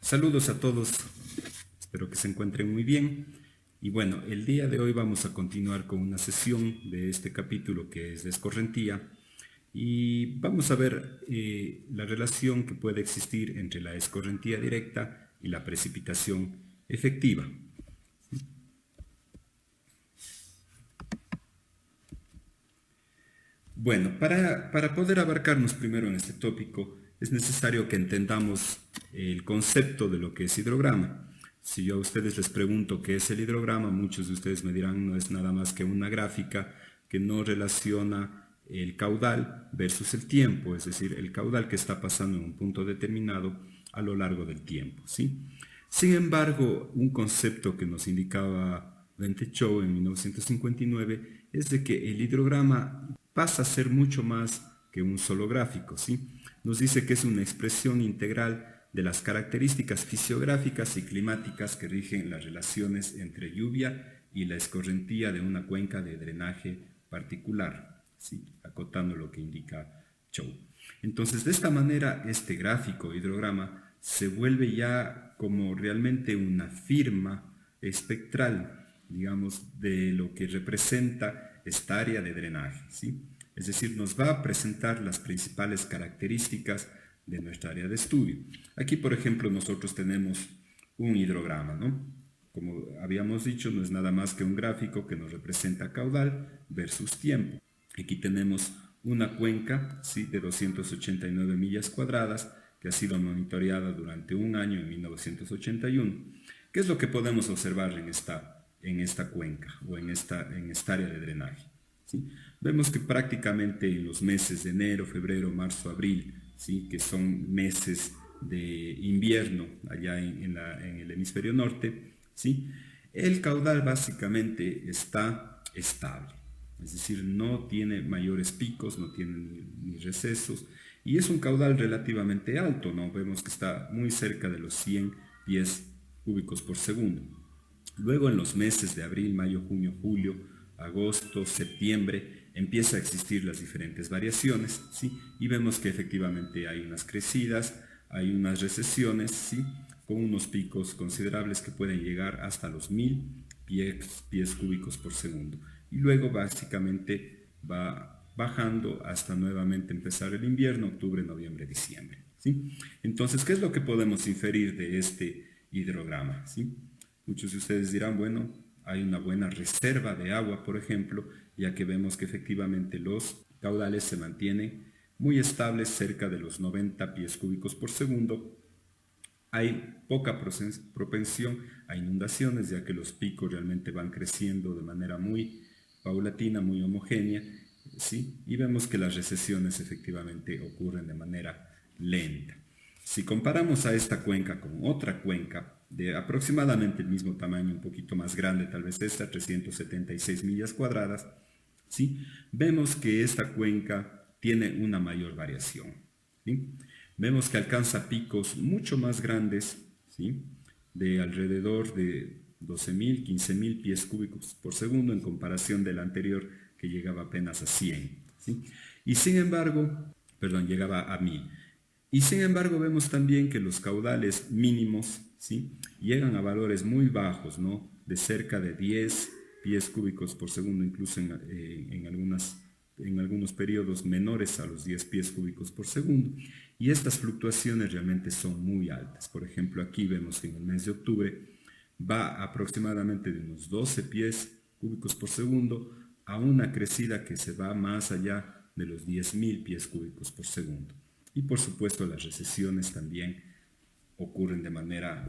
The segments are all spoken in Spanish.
Saludos a todos, espero que se encuentren muy bien. Y bueno, el día de hoy vamos a continuar con una sesión de este capítulo que es de escorrentía y vamos a ver la relación que puede existir entre la escorrentía directa y la precipitación efectiva. Bueno, para poder abarcarnos primero en este tópico, es necesario que entendamos el concepto de lo que es hidrograma. Si yo a ustedes les pregunto qué es el hidrograma, muchos de ustedes me dirán no es nada más que una gráfica que no relaciona el caudal versus el tiempo, es decir, el caudal que está pasando en un punto determinado a lo largo del tiempo, ¿sí? Sin embargo, un concepto que nos indicaba Bentechow en 1959 es de que el hidrograma pasa a ser mucho más que un solo gráfico, ¿sí? Nos dice que es una expresión integral de las características fisiográficas y climáticas que rigen las relaciones entre lluvia y la escorrentía de una cuenca de drenaje particular, ¿sí? Acotando lo que indica Chow. Entonces, de esta manera, este gráfico hidrograma se vuelve ya como realmente una firma espectral, digamos, de lo que representa esta área de drenaje, ¿sí? Es decir, nos va a presentar las principales características de nuestra área de estudio. Aquí, por ejemplo, nosotros tenemos un hidrograma, ¿no? Como habíamos dicho, no es nada más que un gráfico que nos representa caudal versus tiempo. Aquí tenemos una cuenca, ¿sí?, de 289 millas cuadradas que ha sido monitoreada durante un año en 1981. ¿Qué es lo que podemos observar en esta cuenca o en esta área de drenaje? ¿Sí? Vemos que prácticamente en los meses de enero, febrero, marzo, abril, ¿sí?, que son meses de invierno allá en el hemisferio norte, ¿sí?, el caudal básicamente está estable. Es decir, no tiene mayores picos, no tiene ni recesos, y es un caudal relativamente alto, ¿no? Vemos que está muy cerca de los 100 pies cúbicos por segundo. Luego en los meses de abril, mayo, junio, julio, agosto, septiembre, empieza a existir las diferentes variaciones, ¿sí? Y vemos que efectivamente hay unas crecidas, hay unas recesiones, ¿sí?, con unos picos considerables que pueden llegar hasta los 1000 pies cúbicos por segundo. Y luego básicamente va bajando hasta nuevamente empezar el invierno, octubre, noviembre, diciembre, ¿sí? Entonces, ¿qué es lo que podemos inferir de este hidrograma, ¿sí? Muchos de ustedes dirán, bueno, hay una buena reserva de agua, por ejemplo, ya que vemos que efectivamente los caudales se mantienen muy estables cerca de los 90 pies cúbicos por segundo. Hay poca propensión a inundaciones, ya que los picos realmente van creciendo de manera muy paulatina, muy homogénea, ¿sí? Y vemos que las recesiones efectivamente ocurren de manera lenta. Si comparamos a esta cuenca con otra cuenca de aproximadamente el mismo tamaño, un poquito más grande, tal vez esta, 376 millas cuadradas, ¿sí?, vemos que esta cuenca tiene una mayor variación, ¿sí? Vemos que alcanza picos mucho más grandes, ¿sí?, de alrededor de 12.000, 15.000 pies cúbicos por segundo en comparación del anterior que llegaba apenas a 100, ¿sí? Y sin embargo, llegaba a 1000. Y sin embargo vemos también que los caudales mínimos, ¿sí?, llegan a valores muy bajos, ¿no?, de cerca de 10 pies cúbicos por segundo, incluso en algunos periodos menores a los 10 pies cúbicos por segundo. Y estas fluctuaciones realmente son muy altas. Por ejemplo, aquí vemos que en el mes de octubre va aproximadamente de unos 12 pies cúbicos por segundo a una crecida que se va más allá de los 10.000 pies cúbicos por segundo. Y por supuesto las recesiones también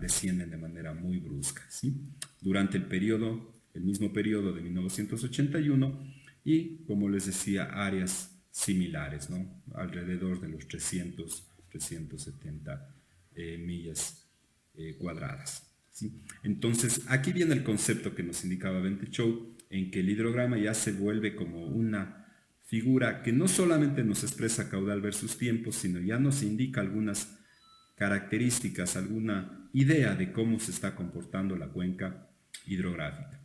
descienden de manera muy brusca, ¿sí?, durante el mismo periodo de 1981 y, como les decía, áreas similares, ¿no?, alrededor de los 370 millas cuadradas, ¿sí? Entonces, aquí viene el concepto que nos indicaba Bentechow, en que el hidrograma ya se vuelve como una figura que no solamente nos expresa caudal versus tiempo, sino ya nos indica algunas características, alguna idea de cómo se está comportando la cuenca hidrográfica,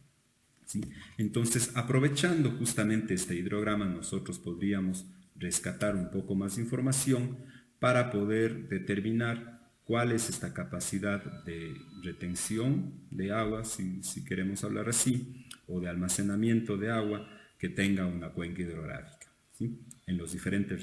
¿sí? Entonces, aprovechando justamente este hidrograma, nosotros podríamos rescatar un poco más de información para poder determinar cuál es esta capacidad de retención de agua, si queremos hablar así, o de almacenamiento de agua que tenga una cuenca hidrográfica, ¿sí? En los diferentes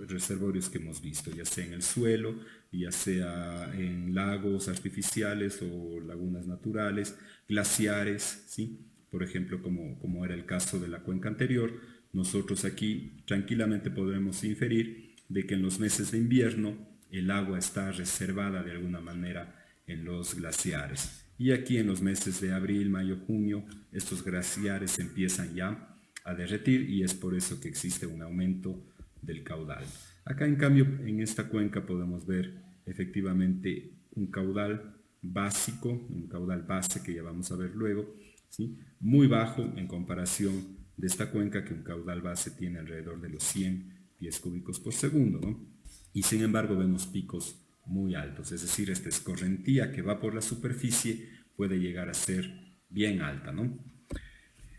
reservorios que hemos visto, ya sea en el suelo, ya sea en lagos artificiales o lagunas naturales, glaciares, ¿sí? Por ejemplo, como era el caso de la cuenca anterior, nosotros aquí tranquilamente podremos inferir de que en los meses de invierno el agua está reservada de alguna manera en los glaciares. Y aquí en los meses de abril, mayo, junio, estos glaciares empiezan ya a derretir y es por eso que existe un aumento del caudal. Acá en cambio en esta cuenca podemos ver efectivamente un caudal básico, un caudal base que ya vamos a ver luego, ¿sí? Muy bajo en comparación de esta cuenca que un caudal base tiene alrededor de los 100 pies cúbicos por segundo, ¿no? Y sin embargo vemos picos muy altos, es decir, esta escorrentía que va por la superficie puede llegar a ser bien alta, ¿no?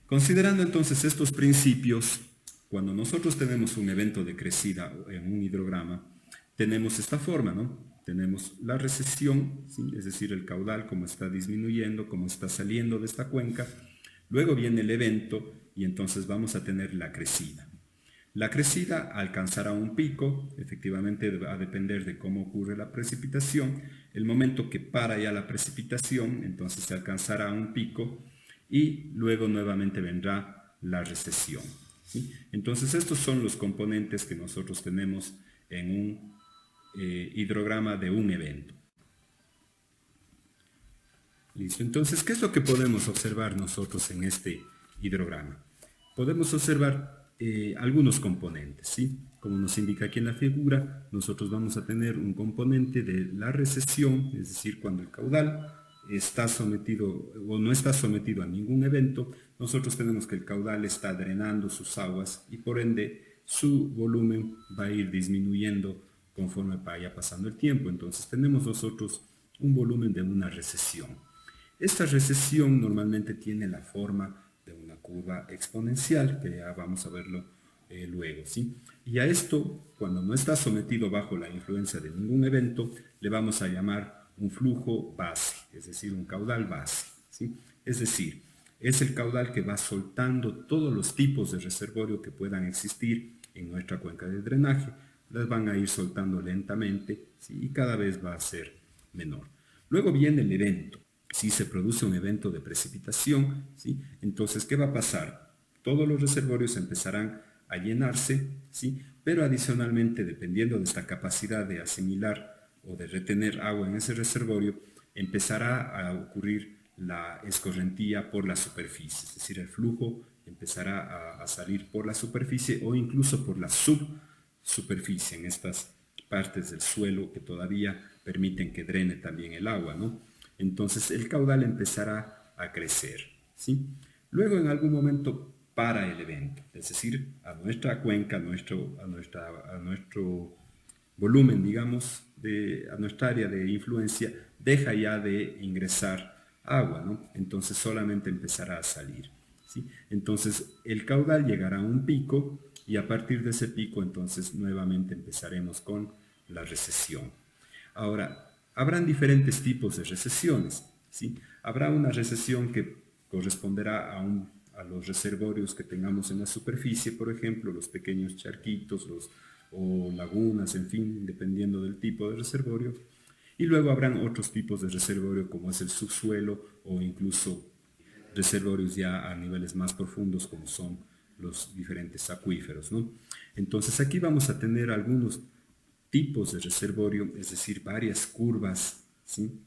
Considerando entonces estos principios, cuando nosotros tenemos un evento de crecida en un hidrograma, tenemos esta forma, ¿no? Tenemos la recesión, ¿sí? Es decir, el caudal como está disminuyendo, como está saliendo de esta cuenca. Luego viene el evento y entonces vamos a tener la crecida. La crecida alcanzará un pico, efectivamente va a depender de cómo ocurre la precipitación. El momento que para ya la precipitación, entonces se alcanzará un pico y luego nuevamente vendrá la recesión, ¿sí? Entonces estos son los componentes que nosotros tenemos en un hidrograma de un evento. Listo, entonces, ¿qué es lo que podemos observar nosotros en este hidrograma? Podemos observar algunos componentes, ¿sí? Como nos indica aquí en la figura, nosotros vamos a tener un componente de la recesión, es decir, cuando el caudal está sometido o no está sometido a ningún evento, nosotros tenemos que el caudal está drenando sus aguas y por ende su volumen va a ir disminuyendo conforme vaya pasando el tiempo. Entonces tenemos nosotros un volumen de una recesión. Esta recesión normalmente tiene la forma de una curva exponencial, que ya vamos a verlo luego, ¿sí? Y a esto, cuando no está sometido bajo la influencia de ningún evento, le vamos a llamar un flujo base, es decir, un caudal base, ¿sí? Es decir, es el caudal que va soltando todos los tipos de reservorio que puedan existir en nuestra cuenca de drenaje, las van a ir soltando lentamente, ¿sí? Y cada vez va a ser menor. Luego viene el evento. Si se produce un evento de precipitación, ¿sí? Entonces, ¿qué va a pasar? Todos los reservorios empezarán a llenarse, ¿sí? Pero adicionalmente, dependiendo de esta capacidad de asimilar o de retener agua en ese reservorio, empezará a ocurrir la escorrentía por la superficie, es decir, el flujo empezará a salir por la superficie o incluso por la subsuperficie en estas partes del suelo que todavía permiten que drene también el agua, ¿no? Entonces el caudal empezará a crecer, ¿sí? Luego en algún momento para el evento, es decir, a nuestra cuenca, a nuestro volumen, digamos, a nuestra área de influencia, deja ya de ingresar agua, ¿no? Entonces solamente empezará a salir, ¿sí? Entonces el caudal llegará a un pico y a partir de ese pico entonces nuevamente empezaremos con la recesión. Ahora, habrán diferentes tipos de recesiones, ¿sí? Habrá una recesión que corresponderá a los reservorios que tengamos en la superficie, por ejemplo, los pequeños charquitos, o lagunas, en fin, dependiendo del tipo de reservorio. Y luego habrán otros tipos de reservorio como es el subsuelo o incluso reservorios ya a niveles más profundos como son los diferentes acuíferos, ¿no? Entonces aquí vamos a tener algunos tipos de reservorio, es decir, varias curvas, ¿sí?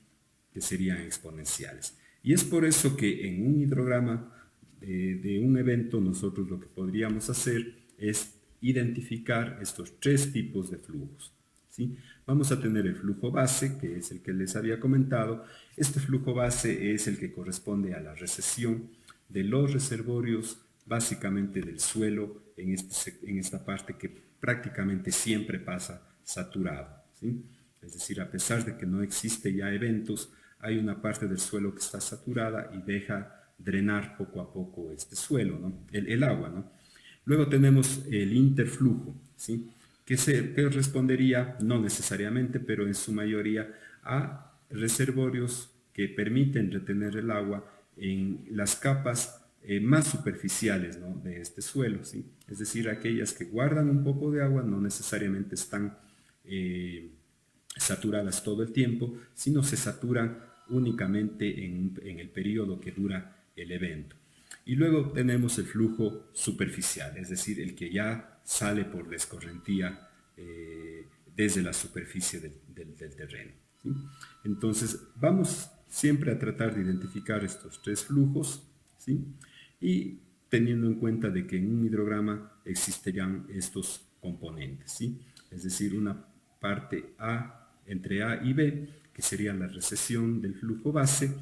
Que serían exponenciales. Y es por eso que en un hidrograma de un evento nosotros lo que podríamos hacer es identificar estos tres tipos de flujos, ¿sí? Vamos a tener el flujo base, que es el que les había comentado. Este flujo base es el que corresponde a la recesión de los reservorios, básicamente del suelo, en esta parte que prácticamente siempre pasa saturado, ¿sí? Es decir, a pesar de que no existe ya eventos, hay una parte del suelo que está saturada y deja drenar poco a poco este suelo, ¿no? El agua, ¿no? Luego tenemos el interflujo, ¿sí? que respondería, no necesariamente, pero en su mayoría, a reservorios que permiten retener el agua en las capas más superficiales, ¿no?, de este suelo, ¿sí? Es decir, aquellas que guardan un poco de agua no necesariamente están saturadas todo el tiempo, sino se saturan únicamente en el periodo que dura el evento. Y luego tenemos el flujo superficial, es decir, el que ya sale por la escorrentía desde la superficie del terreno, ¿sí? Entonces, vamos siempre a tratar de identificar estos tres flujos, ¿sí? Y teniendo en cuenta de que en un hidrograma existirán estos componentes, ¿sí? Es decir, una parte entre A y B, que sería la recesión del flujo base.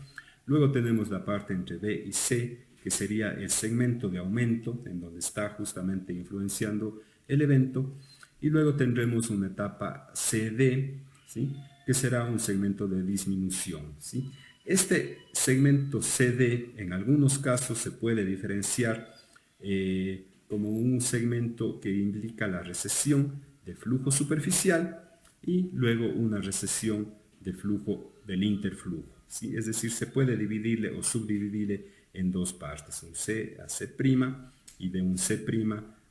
Luego tenemos la parte entre B y C, que sería el segmento de aumento, en donde está justamente influenciando el evento. Y luego tendremos una etapa CD, ¿sí?, que será un segmento de disminución, ¿sí? Este segmento CD en algunos casos se puede diferenciar como un segmento que implica la recesión del flujo superficial y luego una recesión del flujo del interflujo, ¿sí? Es decir, se puede dividirle o subdividirle en dos partes, un C a C' y de un C'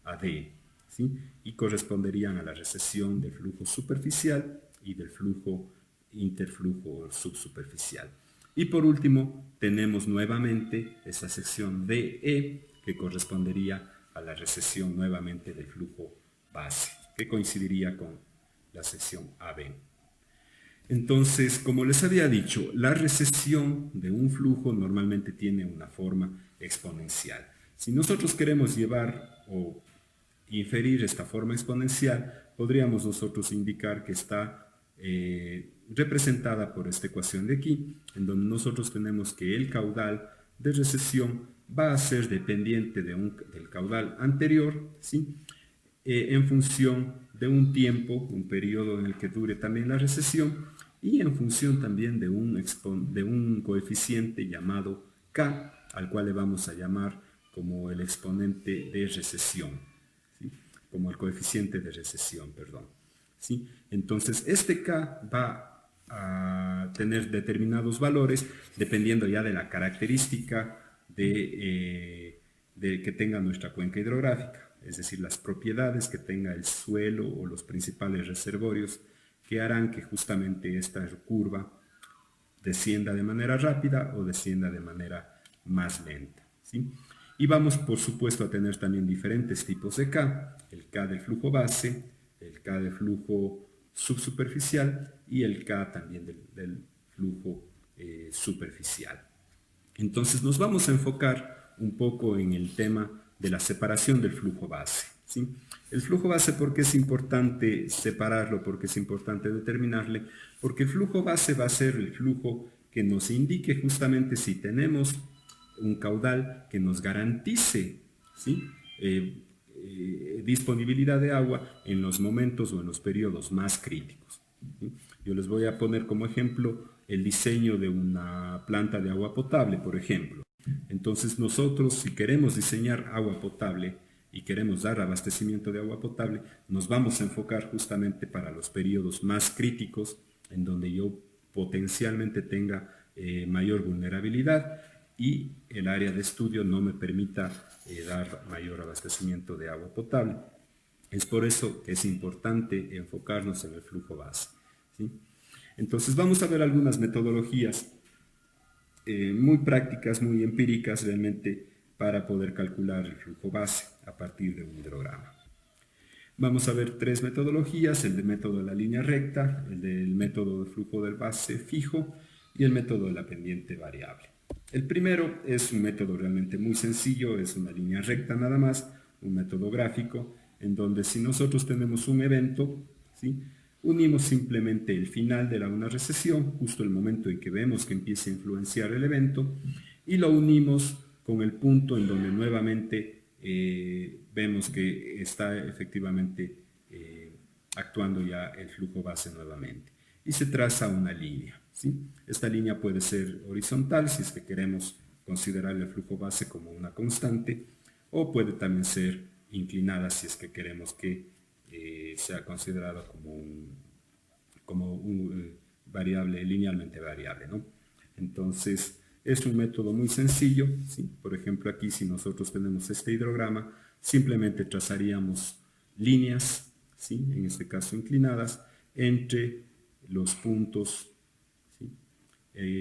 a D, ¿sí? Y corresponderían a la recesión del flujo superficial y del flujo interflujo o subsuperficial. Y por último, tenemos nuevamente esa sección DE, que correspondería a la recesión nuevamente del flujo base, que coincidiría con la sección AB. Entonces, como les había dicho, la recesión de un flujo normalmente tiene una forma exponencial. Si nosotros queremos llevar o inferir esta forma exponencial, podríamos nosotros indicar que está representada por esta ecuación de aquí, en donde nosotros tenemos que el caudal de recesión va a ser dependiente del caudal anterior, ¿sí?, en función de un tiempo, un periodo en el que dure también la recesión, y en función también de un coeficiente llamado K, al cual le vamos a llamar como el exponente de recesión, ¿sí?, como el coeficiente de recesión, perdón, ¿sí? Entonces, este K va a tener determinados valores dependiendo ya de la característica de que tenga nuestra cuenca hidrográfica, es decir, las propiedades que tenga el suelo o los principales reservorios que harán que justamente esta curva descienda de manera rápida o descienda de manera más lenta, ¿sí? Y vamos, por supuesto, a tener también diferentes tipos de K, el K del flujo base, el K del flujo subsuperficial y el K también del flujo superficial. Entonces nos vamos a enfocar un poco en el tema de la separación del flujo base, ¿sí? El flujo base, ¿por qué es importante separarlo? ¿Por qué es importante determinarle? Porque el flujo base va a ser el flujo que nos indique justamente si tenemos un caudal que nos garantice, ¿sí?, disponibilidad de agua en los momentos o en los periodos más críticos, ¿sí? Yo les voy a poner como ejemplo el diseño de una planta de agua potable, por ejemplo. Entonces nosotros, si queremos diseñar agua potable y queremos dar abastecimiento de agua potable, nos vamos a enfocar justamente para los periodos más críticos, en donde yo potencialmente tenga mayor vulnerabilidad y el área de estudio no me permita dar mayor abastecimiento de agua potable. Es por eso que es importante enfocarnos en el flujo base, ¿sí? Entonces vamos a ver algunas metodologías muy prácticas, muy empíricas realmente, para poder calcular el flujo base a partir de un hidrograma. Vamos a ver tres metodologías: el método de la línea recta, el del método de flujo del base fijo y el método de la pendiente variable. El primero es un método realmente muy sencillo, es una línea recta nada más, un método gráfico, en donde si nosotros tenemos un evento, ¿sí?, unimos simplemente el final de una recesión, justo el momento en que vemos que empieza a influenciar el evento, y lo unimos con el punto en donde nuevamente vemos que está efectivamente actuando ya el flujo base nuevamente. Y se traza una línea, ¿sí? Esta línea puede ser horizontal si es que queremos considerar el flujo base como una constante, o puede también ser inclinada si es que queremos que sea considerado como un variable, linealmente variable, ¿no? Entonces, es un método muy sencillo, ¿sí? Por ejemplo, aquí si nosotros tenemos este hidrograma, simplemente trazaríamos líneas, ¿sí? En este caso inclinadas, entre los puntos, ¿sí?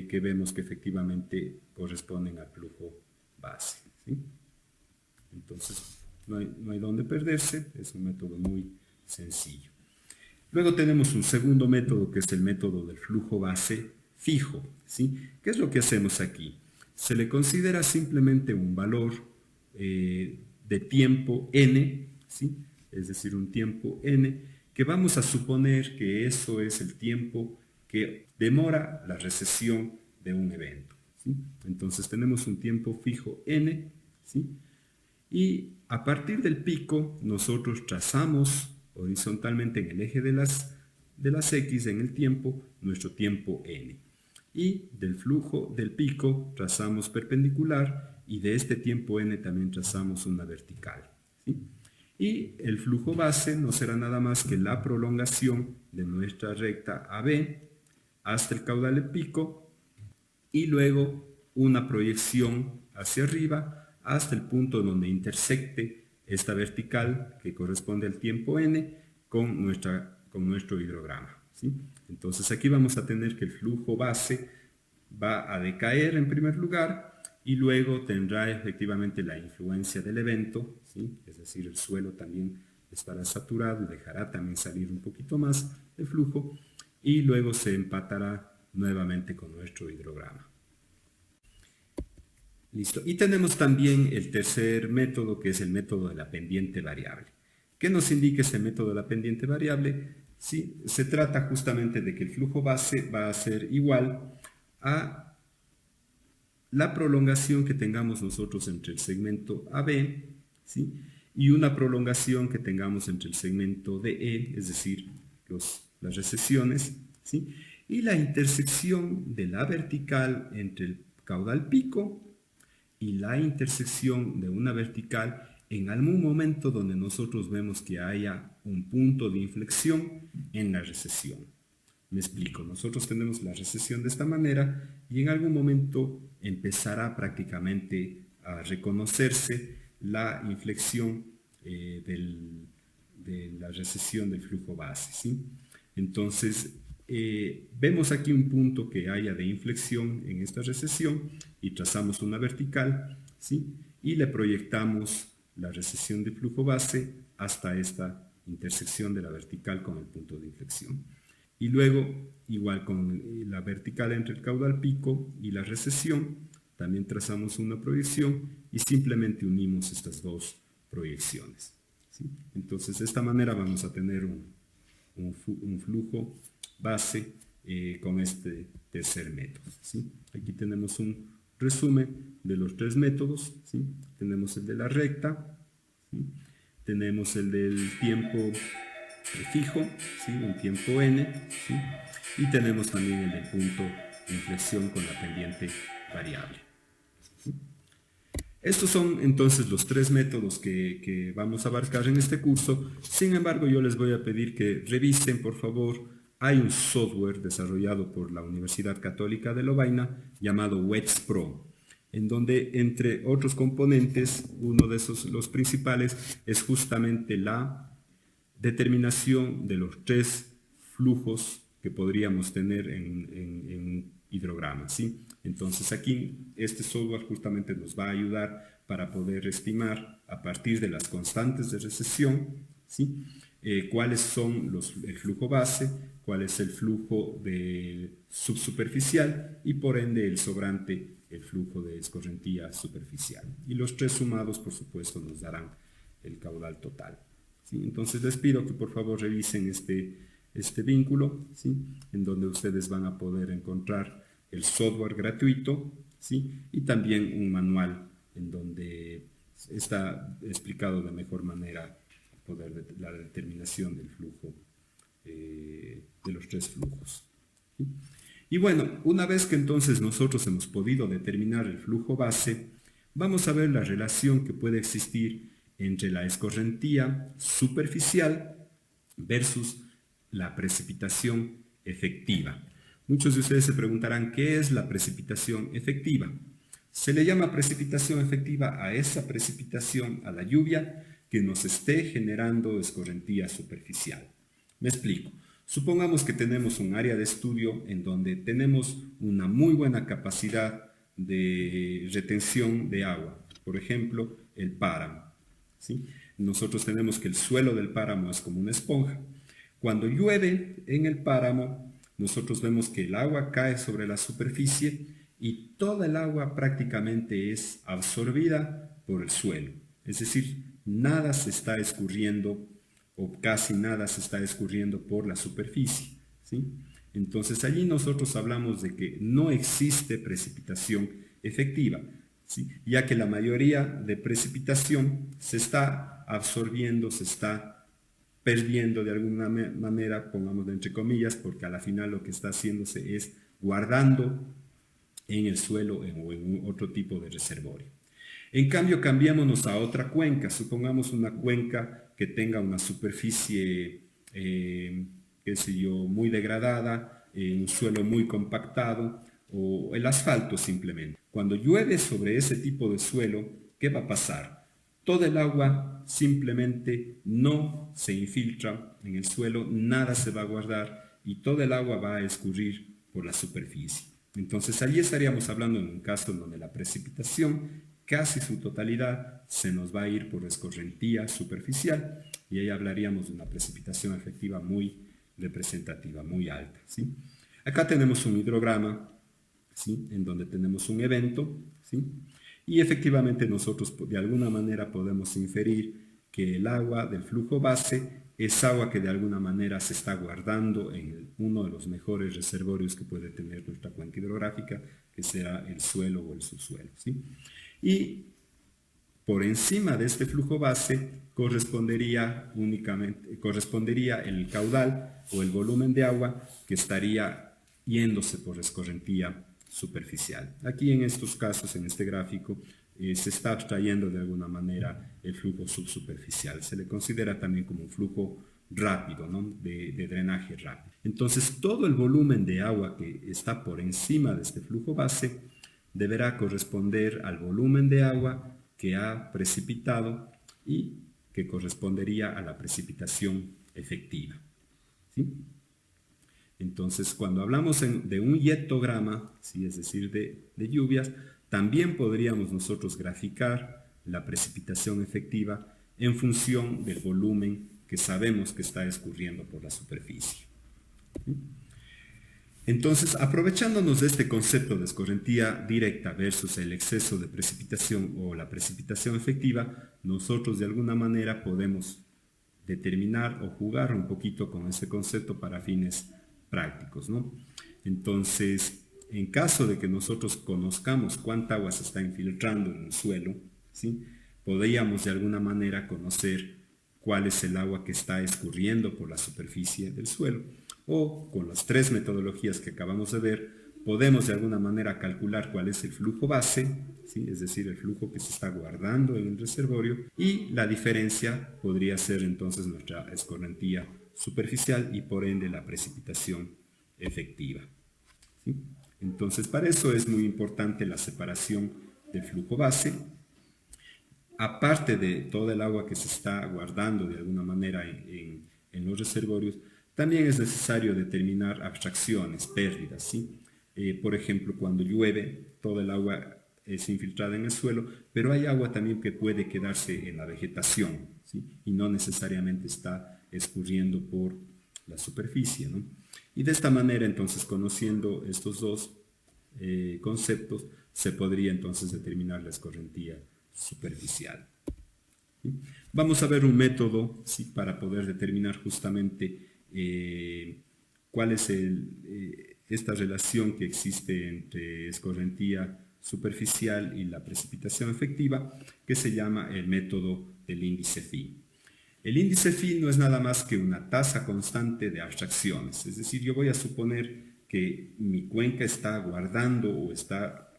Que vemos que efectivamente corresponden al flujo base, ¿sí? Entonces, no hay dónde perderse, es un método muy sencillo. Luego tenemos un segundo método que es el método del flujo base fijo, ¿sí? ¿Qué es lo que hacemos aquí? Se le considera simplemente un valor de tiempo n, ¿sí? Es decir, un tiempo n, que vamos a suponer que eso es el tiempo que demora la recesión de un evento, ¿sí? Entonces tenemos un tiempo fijo n, ¿sí? Y a partir del pico nosotros trazamos horizontalmente en el eje de las X en el tiempo, nuestro tiempo n. Y del flujo del pico trazamos perpendicular y de este tiempo n también trazamos una vertical, ¿sí? Y el flujo base no será nada más que la prolongación de nuestra recta AB hasta el caudal del pico y luego una proyección hacia arriba hasta el punto donde intersecte esta vertical que corresponde al tiempo n con nuestro hidrograma, ¿sí? Entonces aquí vamos a tener que el flujo base va a decaer en primer lugar y luego tendrá efectivamente la influencia del evento, ¿sí? Es decir, el suelo también estará saturado y dejará también salir un poquito más de flujo y luego se empatará nuevamente con nuestro hidrograma. Listo. Y tenemos también el tercer método, que es el método de la pendiente variable. ¿Qué nos indica este método de la pendiente variable? Sí, se trata justamente de que el flujo base va a ser igual a la prolongación que tengamos nosotros entre el segmento AB, ¿sí? Y una prolongación que tengamos entre el segmento DE, es decir, las recesiones, ¿sí? Y la intersección de la vertical entre el caudal pico y la intersección de una vertical en algún momento donde nosotros vemos que haya un punto de inflexión en la recesión. Me explico, nosotros tenemos la recesión de esta manera y en algún momento empezará prácticamente a reconocerse la inflexión de la recesión del flujo base, ¿sí? Entonces, vemos aquí un punto que haya de inflexión en esta recesión y trazamos una vertical, ¿sí? Y le proyectamos la recesión de flujo base hasta esta intersección de la vertical con el punto de inflexión. Y luego, igual con la vertical entre el caudal pico y la recesión, también trazamos una proyección y simplemente unimos estas dos proyecciones, ¿sí? Entonces, de esta manera vamos a tener un flujo base con este tercer método, ¿sí? Aquí tenemos un resumen de los tres métodos, ¿sí? Tenemos el de la recta, ¿sí? Tenemos el del tiempo fijo, ¿sí? Un tiempo n, ¿sí? Y tenemos también el del punto de inflexión con la pendiente variable, ¿sí? Estos son entonces los tres métodos que vamos a abarcar en este curso. Sin embargo, yo les voy a pedir que revisen, por favor. Hay un software desarrollado por la Universidad Católica de Lovaina llamado WETS Pro, en donde, entre otros componentes, uno de los principales es justamente la determinación de los tres flujos que podríamos tener en un hidrograma, ¿sí? Entonces aquí este software justamente nos va a ayudar para poder estimar a partir de las constantes de recesión, ¿sí? Cuáles son el flujo base, cuál es el flujo subsuperficial y por ende el sobrante, el flujo de escorrentía superficial. Y los tres sumados, por supuesto, nos darán el caudal total, ¿sí? Entonces les pido que por favor revisen este vínculo, ¿sí? En donde ustedes van a poder encontrar el software gratuito, ¿sí? Y también un manual en donde está explicado de mejor manera la determinación del flujo, de los tres flujos, ¿sí? Y bueno, una vez que entonces nosotros hemos podido determinar el flujo base, vamos a ver la relación que puede existir entre la escorrentía superficial, versus la precipitación efectiva. Muchos de ustedes se preguntarán, ¿qué es la precipitación efectiva? Se le llama precipitación efectiva a esa precipitación, a la lluvia, que nos esté generando escorrentía superficial. Me explico. Supongamos que tenemos un área de estudio en donde tenemos una muy buena capacidad de retención de agua. Por ejemplo, el páramo, ¿sí? Nosotros tenemos que el suelo del páramo es como una esponja. Cuando llueve en el páramo, nosotros vemos que el agua cae sobre la superficie y toda el agua prácticamente es absorbida por el suelo. Es decir, nada se está escurriendo o casi nada se está escurriendo por la superficie, ¿sí? Entonces allí nosotros hablamos de que no existe precipitación efectiva, ¿sí? Ya que la mayoría de precipitación se está absorbiendo, se está perdiendo de alguna manera, pongámoslo entre comillas, porque a la final lo que está haciéndose es guardando en el suelo o en otro tipo de reservorio. En cambio, cambiémonos a otra cuenca. Supongamos una cuenca que tenga una superficie, qué sé yo, muy degradada, un suelo muy compactado o el asfalto simplemente. Cuando llueve sobre ese tipo de suelo, ¿qué va a pasar? Todo el agua simplemente no se infiltra en el suelo, nada se va a guardar y todo el agua va a escurrir por la superficie. Entonces allí estaríamos hablando en un caso en donde la precipitación casi su totalidad se nos va a ir por escorrentía superficial y ahí hablaríamos de una precipitación efectiva muy representativa, muy alta, ¿sí? Acá tenemos un hidrograma, ¿sí? En donde tenemos un evento, ¿sí? Y efectivamente nosotros de alguna manera podemos inferir que el agua del flujo base es agua que de alguna manera se está guardando en uno de los mejores reservorios que puede tener nuestra cuenca hidrográfica, que será el suelo o el subsuelo, ¿sí? Y por encima de este flujo base correspondería el caudal o el volumen de agua que estaría yéndose por escorrentía superficial. Aquí en estos casos, en este gráfico, se está abstrayendo de alguna manera el flujo subsuperficial. Se le considera también como un flujo rápido, ¿no? de drenaje rápido. Entonces, todo el volumen de agua que está por encima de este flujo base deberá corresponder al volumen de agua que ha precipitado y que correspondería a la precipitación efectiva, ¿sí? Entonces, cuando hablamos de un yetograma, ¿sí? Es decir, de lluvias, también podríamos nosotros graficar la precipitación efectiva en función del volumen que sabemos que está escurriendo por la superficie, ¿sí? Entonces, aprovechándonos de este concepto de escorrentía directa versus el exceso de precipitación o la precipitación efectiva, nosotros de alguna manera podemos determinar o jugar un poquito con este concepto para fines prácticos, ¿no? Entonces, en caso de que nosotros conozcamos cuánta agua se está infiltrando en el suelo, ¿sí? Podríamos de alguna manera conocer cuál es el agua que está escurriendo por la superficie del suelo. O con las tres metodologías que acabamos de ver, podemos de alguna manera calcular cuál es el flujo base, ¿sí? Es decir, el flujo que se está guardando en el reservorio, y la diferencia podría ser entonces nuestra escorrentía superficial y por ende la precipitación efectiva, ¿sí? Entonces, para eso es muy importante la separación del flujo base. Aparte de toda el agua que se está guardando de alguna manera en los reservorios, también es necesario determinar abstracciones, pérdidas, ¿sí? Por ejemplo, cuando llueve, toda el agua es infiltrada en el suelo, pero hay agua también que puede quedarse en la vegetación, ¿sí? Y no necesariamente está escurriendo por la superficie, ¿no? Y de esta manera, entonces, conociendo estos dos conceptos, se podría entonces determinar la escorrentía superficial, ¿sí? Vamos a ver un método, ¿sí? Para poder determinar justamente cuál es esta relación que existe entre escorrentía superficial y la precipitación efectiva, que se llama el método del índice phi. El índice phi no es nada más que una tasa constante de abstracciones, es decir, yo voy a suponer que mi cuenca está guardando o está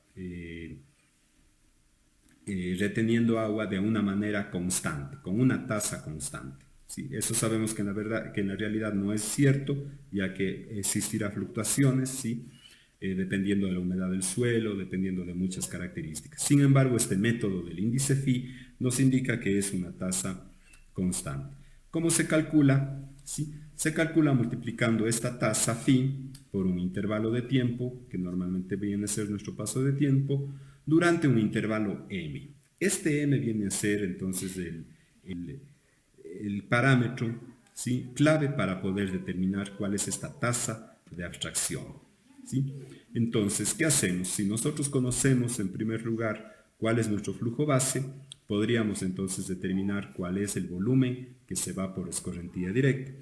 reteniendo agua de una manera constante, con una tasa constante, ¿sí? Eso sabemos que en la realidad no es cierto, ya que existirá fluctuaciones, ¿sí? Dependiendo de la humedad del suelo, dependiendo de muchas características. Sin embargo, este método del índice phi nos indica que es una tasa constante. ¿Cómo se calcula? ¿Sí? Se calcula multiplicando esta tasa phi por un intervalo de tiempo, que normalmente viene a ser nuestro paso de tiempo, durante un intervalo m. Este m viene a ser entonces el parámetro, ¿sí?, clave para poder determinar cuál es esta tasa de abstracción, ¿sí? Entonces, ¿qué hacemos? Si nosotros conocemos en primer lugar cuál es nuestro flujo base, podríamos entonces determinar cuál es el volumen que se va por escorrentía directa.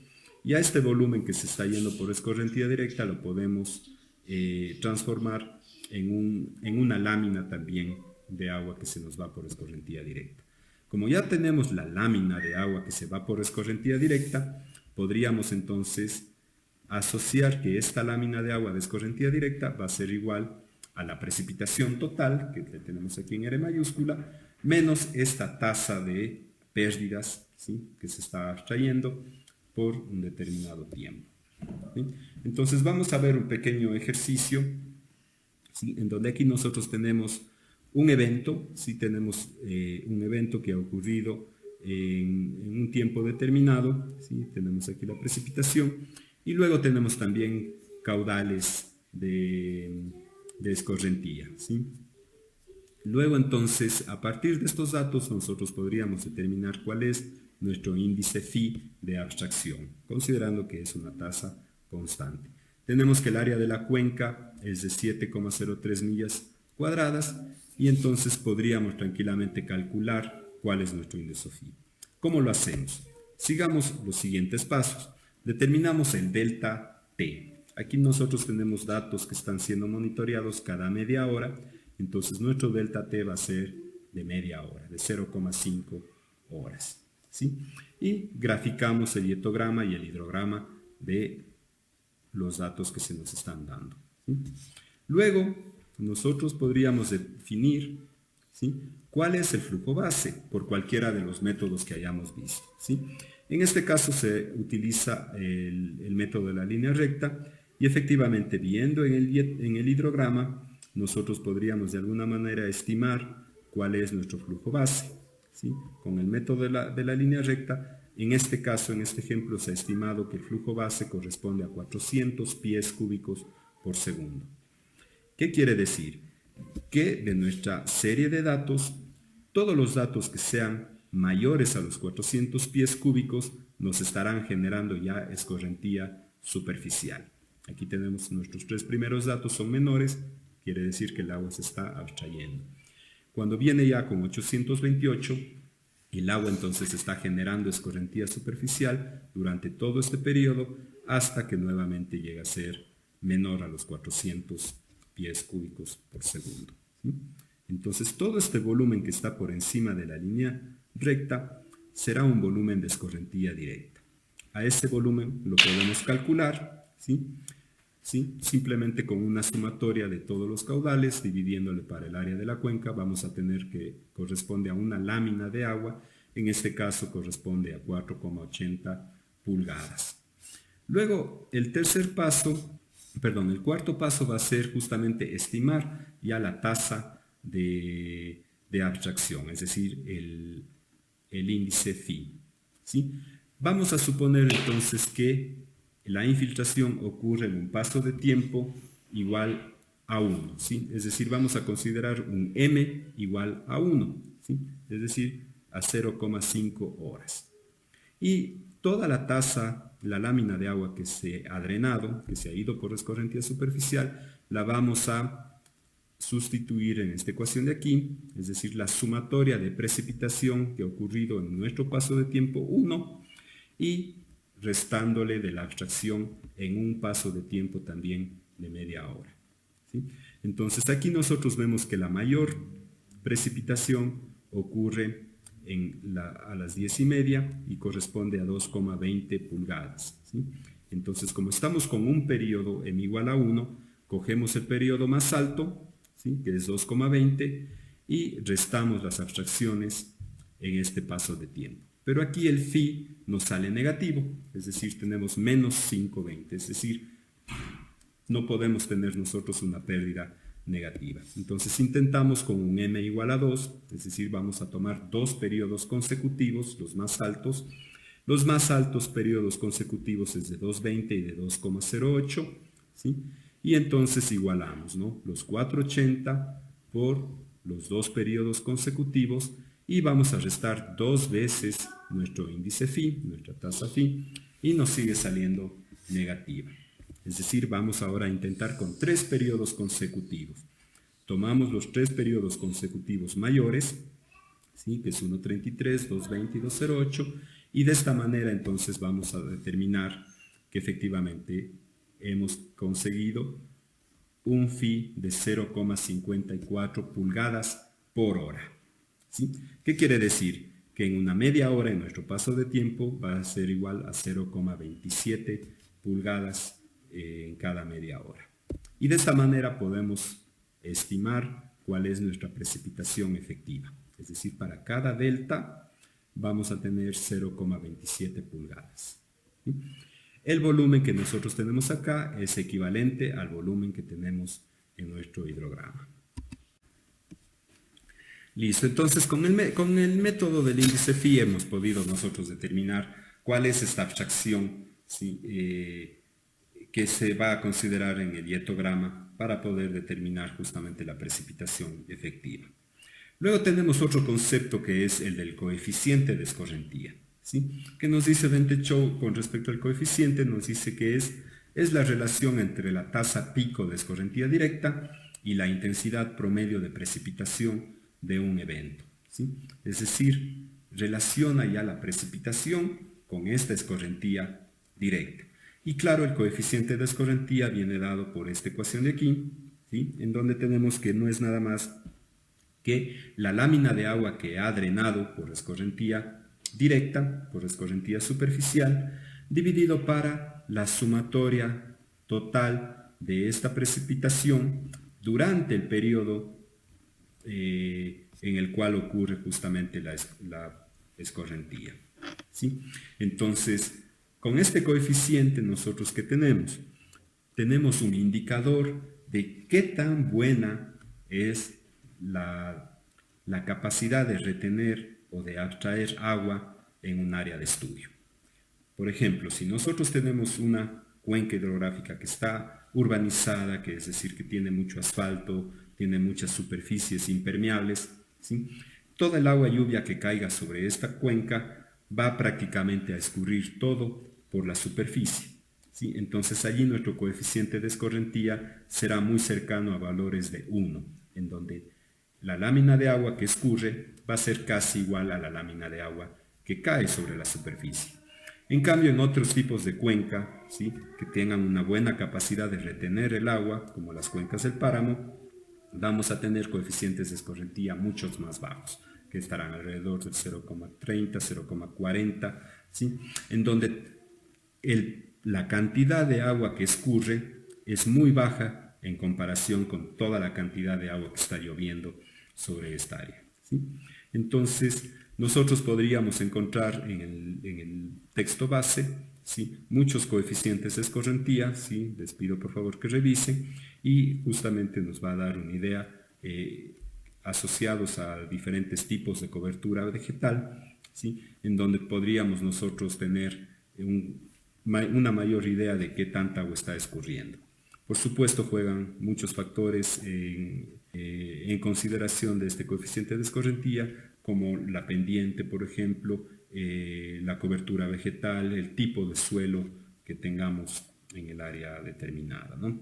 Y a este volumen que se está yendo por escorrentía directa lo podemos transformar en una lámina también de agua que se nos va por escorrentía directa. Como ya tenemos la lámina de agua que se va por escorrentía directa, podríamos entonces asociar que esta lámina de agua de escorrentía directa va a ser igual a la precipitación total, que tenemos aquí en R mayúscula, menos esta tasa de pérdidas, ¿sí?, que se está abstrayendo por un determinado tiempo, ¿sí? Entonces vamos a ver un pequeño ejercicio, ¿sí?, en donde aquí nosotros tenemos un evento, ¿sí? Tenemos un evento que ha ocurrido en un tiempo determinado, ¿sí? Tenemos aquí la precipitación y luego tenemos también caudales de escorrentía, ¿sí? Luego entonces, a partir de estos datos, nosotros podríamos determinar cuál es nuestro índice phi de abstracción, considerando que es una tasa constante. Tenemos que el área de la cuenca es de 7,03 millas cuadradas y entonces podríamos tranquilamente calcular cuál es nuestro índice phi. ¿Cómo lo hacemos? Sigamos los siguientes pasos. Determinamos el delta T. Aquí nosotros tenemos datos que están siendo monitoreados cada media hora, entonces nuestro delta T va a ser de media hora, de 0,5 horas, ¿sí? Y graficamos el hietograma y el hidrograma de los datos que se nos están dando, ¿sí? Luego, nosotros podríamos definir, ¿sí?, cuál es el flujo base por cualquiera de los métodos que hayamos visto, ¿sí? En este caso se utiliza el método de la línea recta y efectivamente viendo en el hidrograma nosotros podríamos de alguna manera estimar cuál es nuestro flujo base, ¿sí? Con el método de la línea recta, en este caso, en este ejemplo, se ha estimado que el flujo base corresponde a 400 pies cúbicos por segundo. ¿Qué quiere decir? Que de nuestra serie de datos, todos los datos que sean mayores a los 400 pies cúbicos nos estarán generando ya escorrentía superficial. Aquí tenemos nuestros tres primeros datos son menores, quiere decir que el agua se está abstrayendo. Cuando viene ya con 828, el agua entonces está generando escorrentía superficial durante todo este periodo hasta que nuevamente llega a ser menor a los 400 pies cúbicos por segundo, ¿sí? Entonces todo este volumen que está por encima de la línea recta será un volumen de escorrentía directa. A este volumen lo podemos calcular, ¿sí? ¿Sí? Simplemente con una sumatoria de todos los caudales, dividiéndole para el área de la cuenca, vamos a tener que corresponde a una lámina de agua, en este caso corresponde a 4,80 pulgadas. Luego, el cuarto paso va a ser justamente estimar ya la tasa de abstracción, es decir, el índice phi, ¿sí? Vamos a suponer entonces que la infiltración ocurre en un paso de tiempo igual a 1, ¿sí? Es decir, vamos a considerar un m igual a 1, ¿sí? Es decir, a 0,5 horas. Y toda la tasa, la lámina de agua que se ha drenado, que se ha ido por escorrentía superficial, la vamos a sustituir en esta ecuación de aquí, es decir, la sumatoria de precipitación que ha ocurrido en nuestro paso de tiempo 1 y restándole de la abstracción en un paso de tiempo también de media hora, ¿sí? Entonces aquí nosotros vemos que la mayor precipitación ocurre a las 10:30 y corresponde a 2,20 pulgadas, ¿sí? Entonces, como estamos con un periodo m igual a 1, cogemos el periodo más alto, ¿sí?, que es 2,20, y restamos las abstracciones en este paso de tiempo. Pero aquí el phi nos sale negativo, es decir, tenemos menos 5/20, es decir, no podemos tener nosotros una pérdida negativa. Entonces intentamos con un m igual a 2, es decir, vamos a tomar dos periodos consecutivos, los más altos. Los más altos periodos consecutivos es de 2,20 y de 2,08, ¿sí? Y entonces igualamos, ¿no?, los 480 por los dos periodos consecutivos y vamos a restar dos veces nuestro índice phi, nuestra tasa phi, y nos sigue saliendo negativa. Es decir, vamos ahora a intentar con tres periodos consecutivos. Tomamos los tres periodos consecutivos mayores, ¿sí?, que es 1,33, 2,20 y 2,08, y de esta manera entonces vamos a determinar que efectivamente hemos conseguido un phi de 0,54 pulgadas por hora, ¿sí? ¿Qué quiere decir? Que en una media hora en nuestro paso de tiempo va a ser igual a 0,27 pulgadas en cada media hora. Y de esta manera podemos estimar cuál es nuestra precipitación efectiva. Es decir, para cada delta vamos a tener 0,27 pulgadas. ¿Sí? El volumen que nosotros tenemos acá es equivalente al volumen que tenemos en nuestro hidrograma. Listo, entonces con el método del índice phi hemos podido nosotros determinar cuál es esta abstracción, ¿sí?, que se va a considerar en el hietograma para poder determinar justamente la precipitación efectiva. Luego tenemos otro concepto que es el del coeficiente de escorrentía, ¿sí?, que nos dice Dente Chou con respecto al coeficiente, nos dice que es la relación entre la tasa pico de escorrentía directa y la intensidad promedio de precipitación de un evento, ¿sí? Es decir, relaciona ya la precipitación con esta escorrentía directa. Y claro, el coeficiente de escorrentía viene dado por esta ecuación de aquí, ¿sí?, en donde tenemos que no es nada más que la lámina de agua que ha drenado por escorrentía directa, por escorrentía superficial, dividido para la sumatoria total de esta precipitación durante el periodo en el cual ocurre justamente la escorrentía, ¿sí? Entonces, con este coeficiente nosotros ¿qué tenemos? Tenemos un indicador de qué tan buena es la capacidad de retener o de abstraer agua en un área de estudio. Por ejemplo, si nosotros tenemos una cuenca hidrográfica que está urbanizada, que es decir, que tiene mucho asfalto, tiene muchas superficies impermeables, ¿sí?, toda el agua lluvia que caiga sobre esta cuenca va prácticamente a escurrir todo por la superficie, ¿sí? Entonces allí nuestro coeficiente de escorrentía será muy cercano a valores de 1, en donde la lámina de agua que escurre va a ser casi igual a la lámina de agua que cae sobre la superficie. En cambio, en otros tipos de cuenca, ¿sí?, que tengan una buena capacidad de retener el agua, como las cuencas del páramo, vamos a tener coeficientes de escorrentía muchos más bajos, que estarán alrededor del 0,30, 0,40, ¿sí?, en donde la cantidad de agua que escurre es muy baja en comparación con toda la cantidad de agua que está lloviendo sobre esta área, ¿sí? Entonces, nosotros podríamos encontrar en el texto base, ¿sí?, muchos coeficientes de escorrentía, ¿sí?, les pido por favor que revisen, y justamente nos va a dar una idea asociados a diferentes tipos de cobertura vegetal, ¿sí?, en donde podríamos nosotros tener una mayor idea de qué tanta agua está escurriendo. Por supuesto, juegan muchos factores en consideración de este coeficiente de escorrentía, como la pendiente, por ejemplo, la cobertura vegetal, el tipo de suelo que tengamos en el área determinada, ¿no?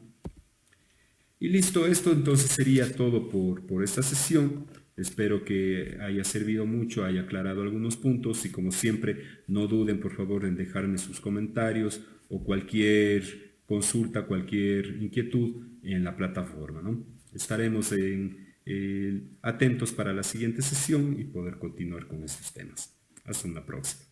Y listo, esto entonces sería todo por esta sesión. Espero que haya servido mucho, haya aclarado algunos puntos y como siempre, no duden por favor en dejarme sus comentarios o cualquier consulta, cualquier inquietud en la plataforma, ¿no? Estaremos atentos para la siguiente sesión y poder continuar con estos temas. Hasta una próxima.